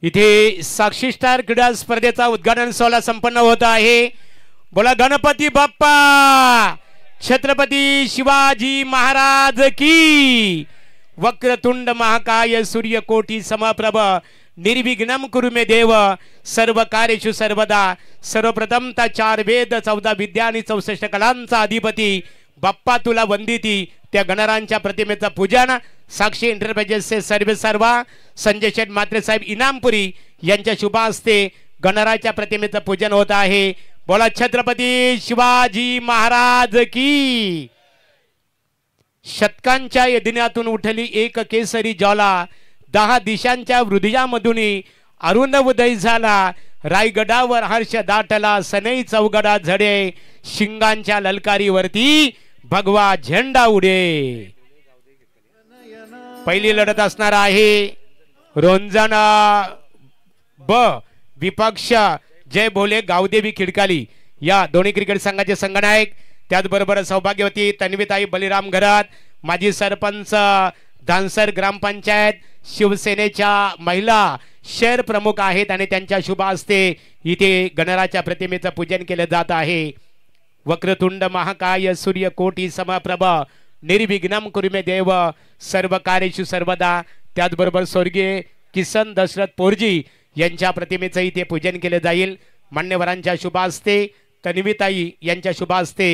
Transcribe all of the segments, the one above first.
इथे साक्षी स्टार क्रीडा स्पर्धेचा उद्घाटन सोहळा संपन्न होत आहे। बोला गणपती बाप्पा, छत्रपती शिवाजी महाराज की। वक्रतुंड महाकाय सूर्यकोटी समप्रभ निर्विघ्नं कुरु मे देव, सर्व कार्येषु सर्वदा। सर्वप्रथमता 4 वेद 14 विद्या आणि 64 कलांचा अधिपती बाप्पा तुला वंदिती। त्या गणरांच्या प्रतिमेचं पूजन साक्षी एंटरप्राइजेसचे सर्वा संजय शेठ मात्रे साहेब इनामपुरी यांच्या शुभ हस्ते गणराच्या प्रतिमेचं पूजन होत आहे। बोला छत्रपती शिवाजी महाराज की। शतकांच्या यज्ञातून उठली एक केसरी ज्वाला, 10 दिशांच्या हृदयामधून अरुण उदय झाला। रायगडावर हर्ष दाटला, सनई चौगडा झडे, शिंगांच्या ललकारीवरती भगवा झेंडा उडे। पहिली लढत असणार आहे रोंजन ब विपक्ष जय भोले गावदेवी खिडकाली या दोन्ही क्रिकेट संघाचे संघनायक, त्याचबरोबर सौभाग्यवती तन्वीताई बलिराम घरात, माजी सरपंच धानसर ग्रामपंचायत शिवसेनेच्या महिला शहर प्रमुख आहेत आणि त्यांच्या शुभ हस्ते इथे गणराच्या प्रतिमेचं पूजन केले जात आहे। वक्रतुंड महाकाय सूर्यकोटी समप्रभ निर्विघ्नं कुरु मे देव, सर्व कार्येषु सर्वदा। त्याचबरोबर स्वर्गीय किसन दशरथ पोरजी यांच्या प्रतिमेचं इथे पूजन केले जाईल। मान्यवरांच्या शुभ हस्ते तन्वीताई यांच्या शुभ हस्ते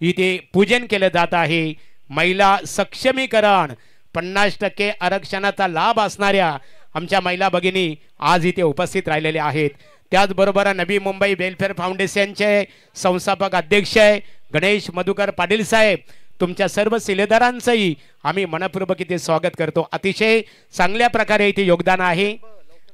इथे पूजन केले जात आहे। महिला सक्षमीकरण 50% आरक्षणाचा लाभ असणाऱ्या आमच्या महिला भगिनी आज इथे उपस्थित राहिलेले आहेत। त्याचबरोबर नवी मुंबई वेलफेअर फाउंडेशनचे संस्थापक अध्यक्ष गणेश मधुकर पाटील साहेब, तुमच्या सर्व शिलेदारांचंही आम्ही मनपूर्वक इथे स्वागत करतो। अतिशय चांगल्या प्रकारे इथे योगदान आहे।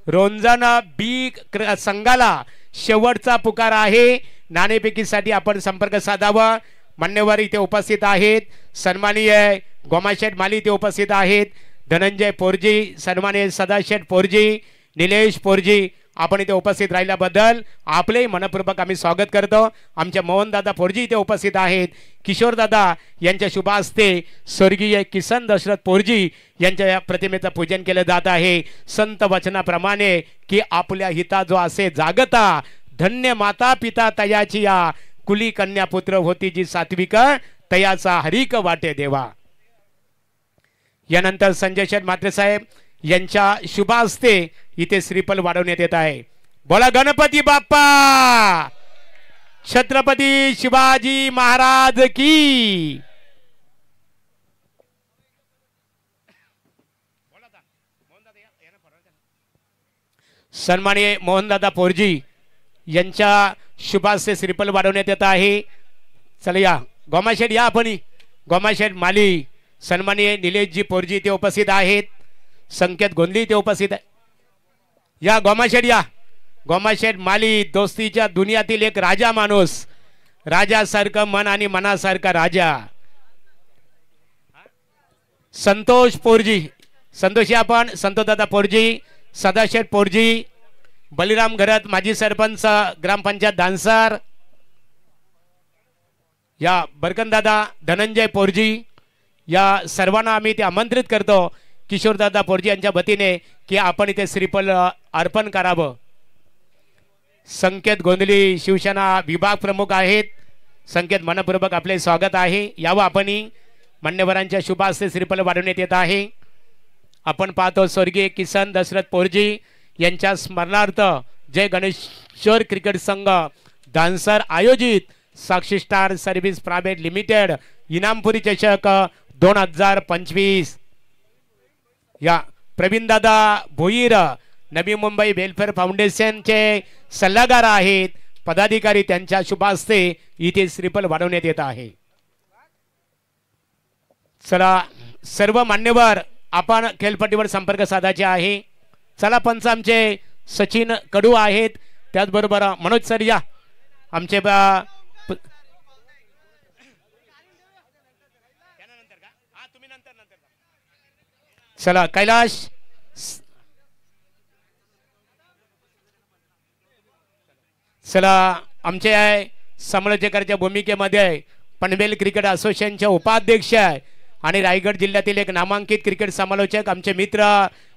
रोंजन बी संघाला शेवटचा पुकार आहे, नाणेफेकीसाठी आपण संपर्क साधावा। मान्यवर इथे उपस्थित आहेत, सन्माननीय गोमाशेठ माली इथे उपस्थित आहेत, धनंजय पोरजी, सन्माननीय सदाशेठ पोरजी, निलेश पोरजी, आपण इथे उपस्थित राहिल्याबद्दल आपले मनपूर्वक आम्ही स्वागत करतो। आमचे मोहनदादा पोरजी इथे उपस्थित आहेत, किशोरदादा यांच्या शुभ हस्ते स्वर्गीय किसन दशरथ पोरजी यांच्या प्रतिमेचं पूजन केले जात आहे। संत वचनाप्रमाणे की आपल्या हिता जो असे जागता, धन्य माता पिता तयाची या, कुली कन्या पुत्र होती जी सात्विक, तयाचा हरिक वाटे देवा। यानंतर संजय शेठ मात्रे साहेब यांच्या शुभ हस्ते इथे श्रीफल वाढवण्यात येत आहे। बोला गणपती बाप्पा, छत्रपती शिवाजी महाराज की। सन्माननीय मोहनदादा पोरजी यांच्या शुभ हस्ते श्रीफल वाढवण्यात येत आहे। चला या गोमाशेठ, या आपण गोमाशेठ माली, सन्माननीय निलेशजी पोरजी ते उपस्थित आहेत, संकेत गोंधली ते उपस्थित आहे। या गोमाशेठ, या गोमाशेठ माली, दोस्तीच्या दुनियातील एक राजा माणूस, राजासारखं मन आणि मनासारखा राजा। संतोष पोरजी, संतोषी आपण संतोषदादा पोरजी, सदाशेठ पोरजी, बलिराम घरात माजी सरपंच ग्रामपंचायत धानसर, या बरकनदादा धनंजय पोरजी, या सर्वांना आम्ही ते आमंत्रित करतो किशोरदादा पोरजी यांच्या वतीने की आपण इथे श्रीफल अर्पण करावं। संकेत गोंधली शिवसेना विभाग प्रमुख आहेत, संकेत मनपूर्वक आपले स्वागत आहे। यावं आपणही मान्यवरांच्या शुभ हस्ते श्रीफल वाढवण्यात येत आहे। आपण पाहतो स्वर्गीय किसन दशरथ पोरजी यांच्या स्मरणार्थ जय गणेश्वर क्रिकेट संघ धानसर आयोजित साक्षी स्टार सर्व्हिस प्रायव्हेट लिमिटेड इनामपुरी चषक 2025 या प्रवीण दादा भोईर नवी मुंबई वेलफेअर फाउंडेशनचे सल्लागार आहेत, पदाधिकारी, त्यांच्या शुभ हस्ते इथे श्रीफल वाढवण्यात येत आहे। चला सर्व मान्यवर आपण खेळपट्टीवर संपर्क साधायचे आहे। चला पंच आमचे सचिन कडू आहेत, त्याचबरोबर मनोज सर या आमचे चला कैलाश, चला आमचे समालोचकाच्या भूमिकेमध्ये पनवेल क्रिकेट असोसिएशनचे उपाध्यक्ष आणि रायगड जिल्ह्यातील एक नामांकित क्रिकेट समालोचक आमचे मित्र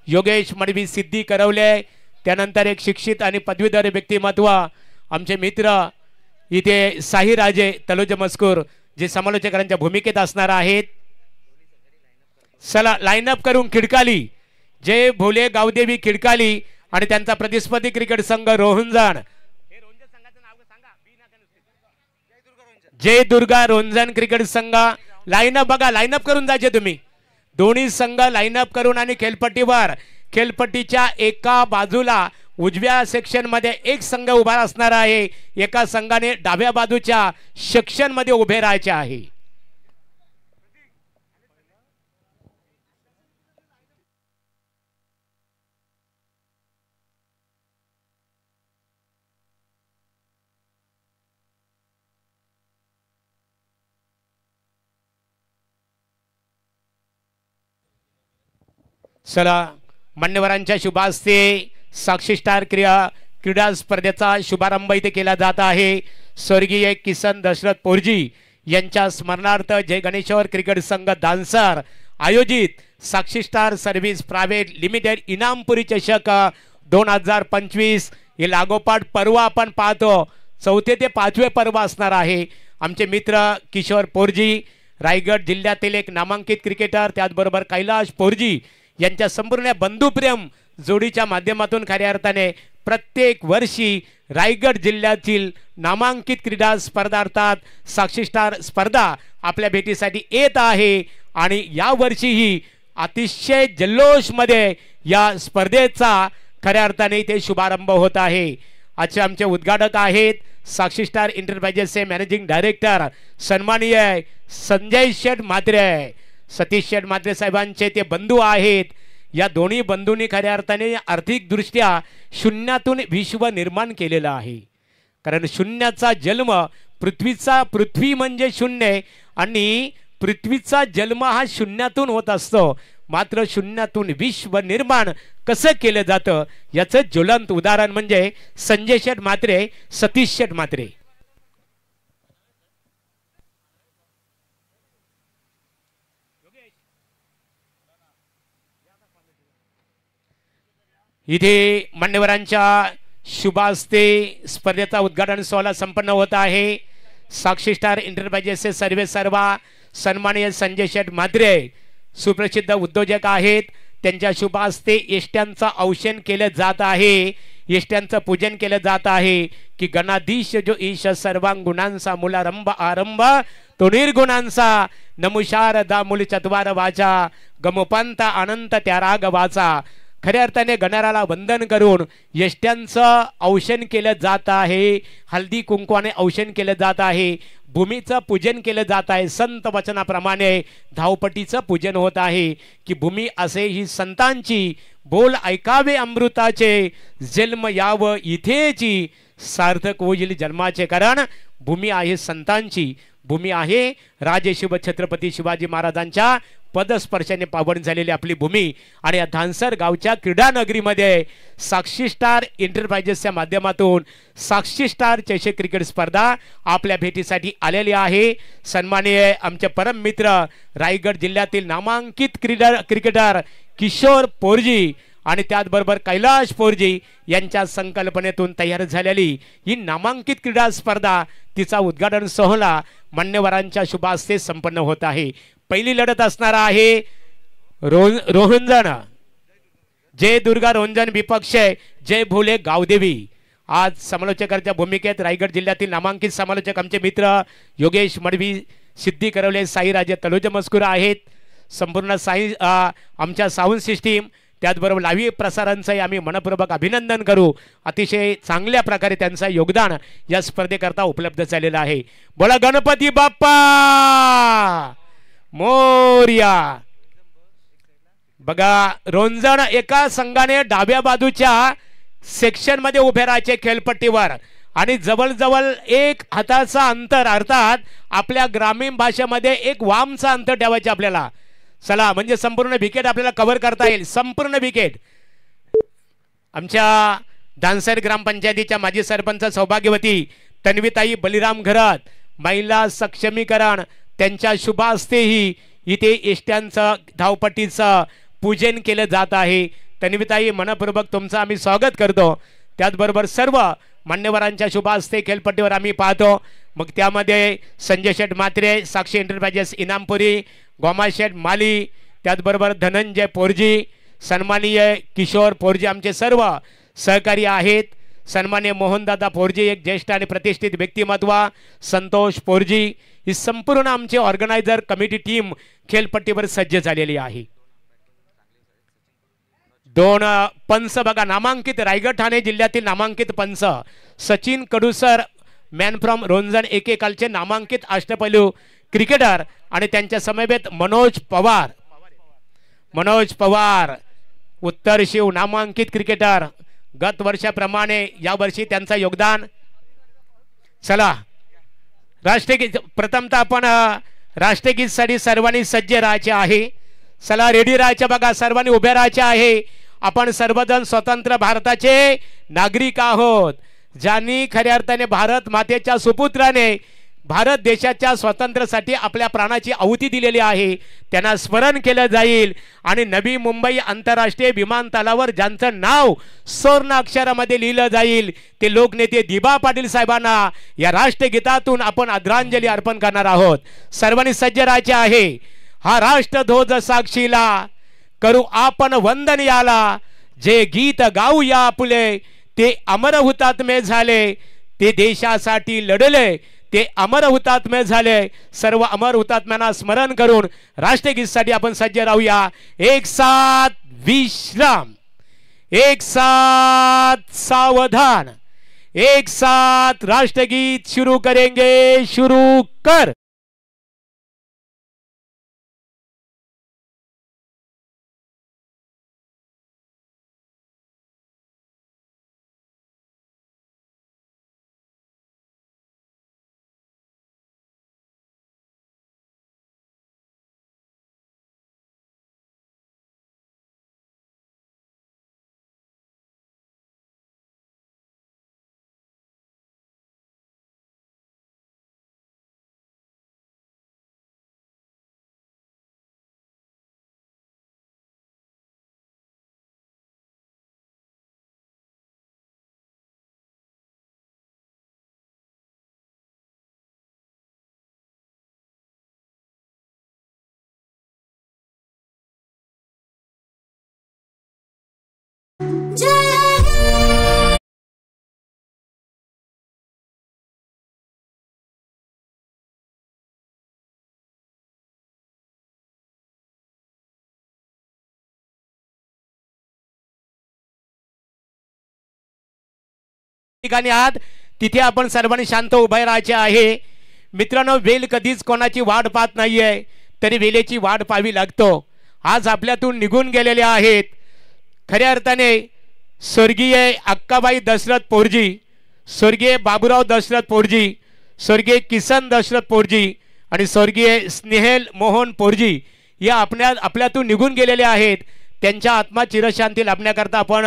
योगेश मडवी सिद्धी करवले, त्यानंतर एक शिक्षित आणि पदवीधर व्यक्तिमत्व आमचे मित्र इथे साईराजे तलोज मस्कूर जे समालोचकांच्या भूमिकेत असणार आहेत. चला लाईनअप करून खिडकाली जय भोले गावदेवी खिडकाली आणि त्यांचा प्रतिस्पर्धी क्रिकेट संघ रोहंजन जय दुर्गा रोंजन क्रिकेट संघ. लाईनअप बघा, लाईनअप करून जायचे तुम्ही. दोन्ही संघ लाईनअप करून आणि खेळपट्टीवर खेळपट्टीच्या एका बाजूला उजव्या सेक्शन मध्ये एक संघ उभा असणार आहे. एका संघाने डाव्या बाजूच्या सेक्शन मध्ये उभे राहायचे आहे. चला मान्यवरांच्या शुभास्ते साक्षी स्टार क्रीडा स्पर्धेचा शुभारंभ इथे केला जात आहे. स्वर्गीय किसन दशरथ पोरजी यांच्या स्मरणार्थ जय गणेश्वर क्रिकेट संघ दानसर आयोजित साक्षी स्टार सर्व्हिस प्रायव्हेट लिमिटेड इनामपुरी चषक 2025 हे लागोपाठ पर्व आपण पाहतो. 4थे ते 5वे पर्व असणार आहे. आमचे मित्र किशोर पोरजी रायगड जिल्ह्यातील एक नामांकित क्रिकेटर, त्याचबरोबर कैलाश पोरजी यांच्या संपूर्ण बंधुप्रेम जोडीच्या माध्यमातून खऱ्या अर्थाने प्रत्येक वर्षी रायगड जिल्ह्यातील नामांकित क्रीडा स्पर्धा अर्थात साक्षी स्टार स्पर्धा आपल्या भेटीसाठी येत आहे. आणि या वर्षीही अतिशय जल्लोषमध्ये या स्पर्धेचा खऱ्या अर्थाने इथे शुभारंभ होत आहे. आजचे आमचे उद्घाटक आहेत साक्षी स्टार एंटरप्राइजेसचे मॅनेजिंग डायरेक्टर सन्माननीय संजय शेठ म्हात्रे, सतीश शेठ म्हात्रे साहेबांचे ते बंधू आहेत. या दोन्ही बंधूंनी खऱ्या अर्थाने आर्थिक दृष्ट्या शून्यातून विश्व निर्माण केलेलं आहे. कारण शून्याचा जन्म पृथ्वी म्हणजे शून्य आणि पृथ्वीचा जन्म हा शून्यातून होत असतो. मात्र शून्यातून विश्व निर्माण कसं केलं जातं याचं ज्वलंत उदाहरण म्हणजे संजय शेठ म्हात्रे, सतीश शेठ म्हात्रे. इथे मान्यवरांच्या शुभास्ते स्पर्धेचा उद्घाटन सोहळा संपन्न होत आहे. साक्षी स्टार एंटरप्राइजेसचे सर्वे सर्वा सन्माननीय संजय शेठ म्हात्रे सुप्रसिद्ध उद्योजक आहेत. त्यांच्या शुभास्ते एष्ट्यांचं औषण केलं जात आहे. एष्ट्यांचं पूजन केलं जात आहे की गणाधीश जो ईश सर्वांगुणांचा मूलारंभ आरंभ तो निर्गुणांचा नमुशार दामुल चत्वार वाचा गमपंत अनंत त्या राग वाचा. खऱ्या अर्थाने गणाराला वंदन करून यष्ट्यांचं औषण केलं जात आहे. हल्दी कुंकवाने औषण केलं जात आहे. भूमीचं पूजन केलं जात आहे. संत वचनाप्रमाणे धावपटीचं पूजन होत आहे की भूमी असे ही संतांची बोल ऐकावे अमृताचे जन्म याव इथेची सार्थक होईल जन्माचे. कारण भूमी आहे संतांची, भूमी आहे राजशिव छत्रपती शिवाजी महाराजांच्या पदस्पर्शाने पावन झालेली आपली भूमी. आणि या धानसर गावच्या क्रीडा नगरीमध्ये साक्षी स्टार एंटरप्राइजेसच्या माध्यमातून साक्षी स्टार चषक क्रिकेट स्पर्धा आपल्या भेटीसाठी आलेली आहे. सन्माननीय आमचे परम मित्र रायगड जिल्ह्यातील नामांकित क्रिकेटर किशोर पोरजी आणि त्याचबरोबर कैलाश पोरजी यांच्या संकल्पनेतून तयार झालेली ही नामांकित क्रीडा स्पर्धा तिचा उद्घाटन सोहळा मान्यवरांच्या शुभास्ते संपन्न होत आहे. पहिली लढत असणार आहे रोहंजन जय दुर्गा रोंजन विपक्ष जय भोले गावदेवी. आज समालोचकांच्या भूमिकेत रायगड जिल्ह्यातील नामांकित समालोचक आमचे मित्र योगेश मडवी, सिद्धी करवले, साईराजे तलोज मस्कूर आहेत. संपूर्ण आमच्या साऊंड सिस्टीम त्याचबरोबर लाईव्ह प्रसारांचं आम्ही मनपूर्वक अभिनंदन करू. अतिशय चांगल्या प्रकारे त्यांचं योगदान या स्पर्धेकरता उपलब्ध झालेलं आहे. बोला गणपती बाप्पा मोरया. बघा रोंजण एका संघाने डाव्या बाजूच्या सेक्शन मध्ये उभे राहायचे खेळपट्टीवर आणि जवळजवळ एक हाताचा अंतर अर्थात आपल्या ग्रामीण भाषेमध्ये एक वामचा अंतर ठेवायचे आपल्याला. चला म्हणजे संपूर्ण विकेट आपल्याला कव्हर करता येईल. संपूर्ण विकेट. आमच्या दानसर ग्रामपंचायतीच्या माजी सरपंच सौभाग्यवती तन्वीताई बलिराम घरात महिला सक्षमीकरण त्यांच्या शुभ हस्तेही इथे एष्ट्यांचं धावपट्टीचं पूजन केलं जात आहे. तन्वीताई मनपूर्वक तुमचं आम्ही स्वागत करतो। त्याचबरोबर सर्व मान्यवरांच्या शुभ हस्ते खेळपट्टीवर आम्ही पाहतो। मग त्यामध्ये संजय शेठ म्हात्रे, साक्षी एंटरप्राइजेस इनामपुरी, गोमा शेठ माली, त्याचबरोबर धनंजय पोरजी, सन्माननीय किशोर पोरजी आमचे सर्व सहकारी आहेत। सन्माननीय मोहनदादा पोरजी एक ज्येष्ठ आणि प्रतिष्ठित व्यक्तिमत्व, संतोष पोरजी, ही संपूर्ण आमची ऑर्गनायझर कमिटी टीम खेळपट्टीवर सज्ज झालेली आहे। दोन पंच बघा नामांकित, रायगड ठाणे जिल्ह्यातील नामांकित पंच सचिन कडुसर मॅन फ्रॉम रोंजण एकेकालचे नामांकित अष्टपैलू क्रिकेटर आणि त्यांच्या समवेत मनोज पवार उत्तर शिव नामांकित क्रिकेटर। गत वर्षाप्रमाणे या वर्षी त्यांचा योगदान। चला राष्ट्रगीत प्रथमतः आपण राष्ट्रगीतसाठी सर्वांनी सज्ज राहायचे आहे। चला रेडी राहायचे बघा, सर्वांनी उभे राहायचे आहे। आपण सर्वजण स्वतंत्र भारताचे नागरिक आहोत, ज्यांनी खऱ्या अर्थाने भारत मातेच्या सुपुत्राने भारत देशाच्या स्वातंत्र्यासाठी आपल्या प्राणाची आहुती दिलेली आहे, त्यांना स्मरण केलं जाईल। आणि नवी मुंबई आंतरराष्ट्रीय विमानतळावर ज्यांचं नाव सुवर्ण अक्षरामध्ये लिहिलं जाईल ते लोकनेते दिबा पाटील साहेबांना या राष्ट्रगीतातून आपण आदरांजली अर्पण करणार आहोत। सर्वांनी सज्ज राहायचे आहे। हा राष्ट्रध्वज साक्षीला करू आपण वंदन याला, जे गीत गाऊया आपुले ते अमर हुतात्मे झाले, ते देशासाठी लढले ते अमर हुतात्मे झाले। सर्व अमर हुतात्म्यांना स्मरण करून राष्ट्रगीतासाठी आपण सज्ज राहूया। एक साथ विश्राम, एक साथ सावधान, एक साथ राष्ट्रगीत शुरू करेंगे। शुरू कर। ठिकाणी आहात तिथे आपण सर्वांनी शांत उभे राहायचे आहे। मित्रांनो, वेल कधीच कोणाची वाट पाहत नाहीये, तरी वेलेची वाट पाहावी लागतो। आज आपल्यातून निघून गेलेले आहेत खऱ्या अर्थाने स्वर्गीय अक्काबाई दशरथ पोरजी, स्वर्गीय बाबूराव दशरथ पोरजी, स्वर्गीय किसन दशरथ पोरजी आणि स्वर्गीय स्नेहल मोहन पोरजी या आपल्यातून निघून गेलेले आहेत। त्यांच्या आत्मा चिरशांती लाभण्याकरता आपण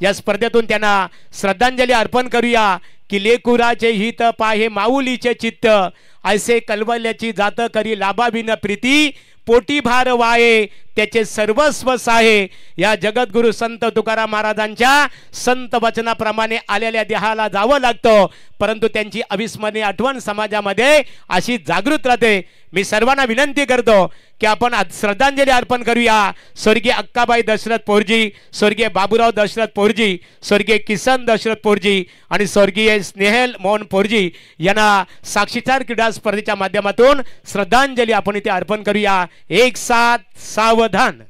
या स्पर्धेतून त्यांना श्रद्धांजली अर्पण करूया। की लेकुराचे हित पाहे माऊलीचे चित्त, ऐसे कलवल्याची जात करी लाभाविन प्रीती, पोटी भार वाये त्याचे सर्वस्व साहे। या जगद्गुरु संत तुकाराम महाराजांच्या संत वचनाप्रमाणे आलेल्या देहाला जावं लागतं, परंतु त्यांची अविस्मरणीय आठवण समाजामध्ये अशी जागृत राहते। मी सर्वांना विनंती करतो की आपण श्रद्धांजली अर्पण करूया स्वर्गीय अक्काबाई दशरथ पोरजी, स्वर्गीय बाबूराव दशरथ पोरजी, स्वर्गीय किसन दशरथ पोरजी आणि स्वर्गीय स्नेहल मोहन पोरजी यांना साक्षीचार क्रीडा स्पर्धेच्या माध्यमातून श्रद्धांजली आपण इथे अर्पण करूया। एक साथ सावधान।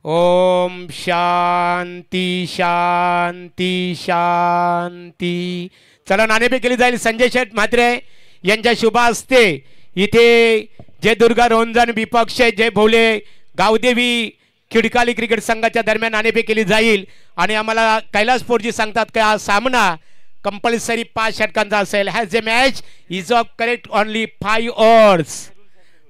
ओम शांती शांती शांती। चला नाणेफेक केली जाईल संजय शेठ म्हात्रे यांच्या शुभ हस्ते। इथे जय दुर्गा रोंजण विपक्ष जय भोले गावदेवी खिडकाली क्रिकेट संघाच्या दरम्यान नाणेफेक केली जाईल। आणि आम्हाला कैलास पोरजी सांगतात की हा सामना कंपल्सरी 5 षटकांचा असेल। Has a match is of correct only 5 overs.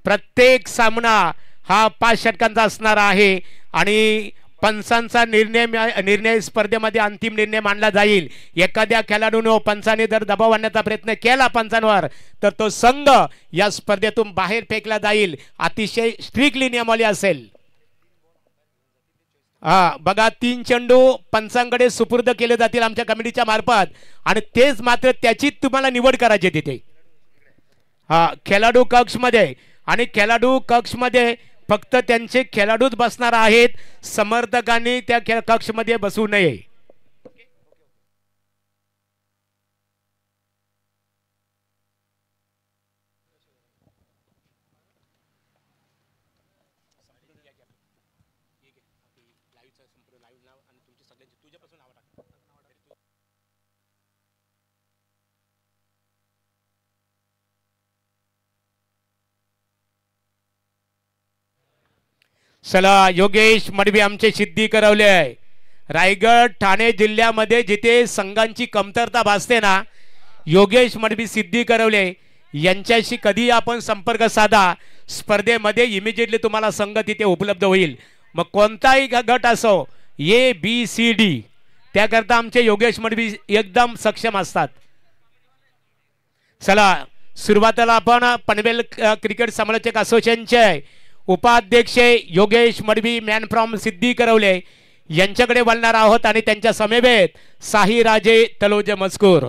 प्रत्येक सामना हा 5 षटकांचा असणार आहे आणि पंचांचा निर्णय स्पर्धेमध्ये अंतिम निर्णय मानला जाईल. एखाद्या खेळाडूने पंचाने जर दबाव आणण्याचा प्रयत्न केला पंचांवर तर तो संघ या स्पर्धेतून बाहेर फेकला जाईल. अतिशय स्ट्रिक्टली नियमावली असेल. बघा 3 चेंडू पंचांकडे सुपूर्द केले जातील आमच्या कमिटीच्या मार्फत आणि तेच मात्र त्याची तुम्हाला निवड करायची तिथे. खेळाडू कक्ष मध्ये आणि खेळाडू कक्ष मध्ये फक्त त्यांचे खेळाडूच बसणार आहेत. समर्थकांनी त्या कक्ष मध्ये बसू नये. चला योगेश मडवी आमचे सिद्धी करवले आहे. रायगड ठाणे जिल्ह्यामध्ये जिथे संघांची कमतरता भासते ना, योगेश मडवी सिद्धी करवले यांच्याशी कधी आपण संपर्क साधा. स्पर्धेमध्ये इमिजिएटली तुम्हाला संघ तिथे उपलब्ध होईल. मग कोणताही गट असो ABCD त्याकरता आमचे योगेश मडवी एकदम सक्षम असतात. चला सुरुवातीला आपण पनवेल क्रिकेट समालोचक असोसिएशनचे उपाध्यक्ष योगेश मडवी मॅन फ्रॉम सिद्धी करवले यांच्याकडे वळणार आहोत आणि त्यांच्या समवेत साही राजे तलोजे मजकूर.